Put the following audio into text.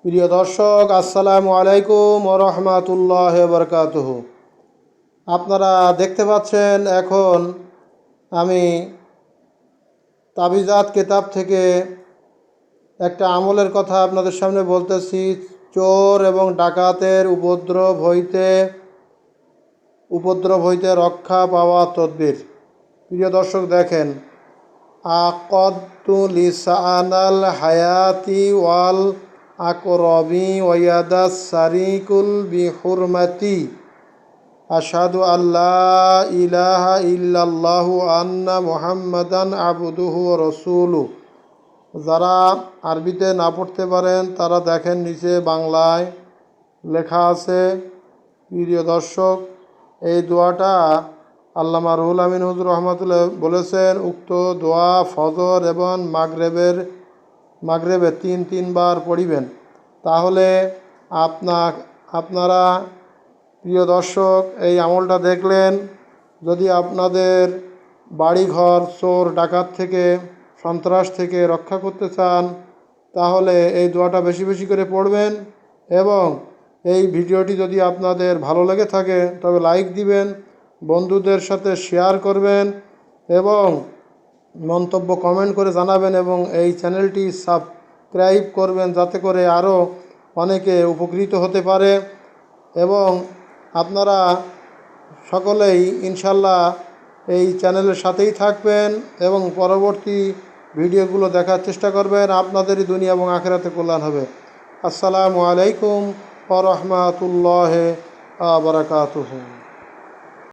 প্রিয় দর্শক, আসসালামু আলাইকুম ওয়া রাহমাতুল্লাহি ওয়া বারাকাতুহু। আপনারা দেখতে পাচ্ছেন এখন আমি তাবিজাত কিতাব থেকে একটা আমলের কথা আপনাদের সামনে বলতেছি। চোর এবং ডাকাতের উপদ্রব হইতে রক্ষা পাওয়া তদবির। প্রিয় দর্শক দেখেন, আকাদতু লিসানাল হায়াতি ওয়াল আকরবি ওয়াদাস সারিকুল বিহুরমাতি আশহাদু আল্লা ইলাহা ইল্লাল্লাহু আন্না মুহাম্মাদান আবদুহু ওয়া রাসূলুহু। যারা আরবিতে না পড়তে পারেন তারা দেখেন, নিচে বাংলায় লেখা আছে। প্রিয় দর্শক, এই দোয়াটা আল্লামা রুহুল আমিন হুজুর রহমাতুল্লাহ বলেছেন, উক্ত দোয়া ফজর এবং মাগরেবে তিনবার পড়িবেন। তাহলে আপনারা প্রিয় দর্শক এই আমলটা দেখলেন। যদি আপনাদের বাড়িঘর চোর ডাকাত থেকে, সন্ত্রাস থেকে রক্ষা করতে চান, তাহলে এই দোয়াটা বেশি বেশি করে পড়বেন। এবং এই ভিডিওটি যদি আপনাদের ভালো লেগে থাকে তবে লাইক দিবেন, বন্ধুদের সাথে শেয়ার করবেন এবং মন্তব্য কমেন্ট করে জানাবেন, এবং এই চ্যানেলটি সাবস্ক্রাইব করবেন যাতে করে আরও অনেকে উপকৃত হতে পারে। এবং আপনারা সকলেই ইনশাল্লাহ এই চ্যানেলের সাথেই থাকবেন এবং পরবর্তী ভিডিওগুলো দেখার চেষ্টা করবেন। আপনাদেরই দুনিয়া এবং আখিরাতে কল্যাণ হবে। আসসালামু আলাইকুম ওয়া রাহমাতুল্লাহি ওয়া বারাকাতুহু।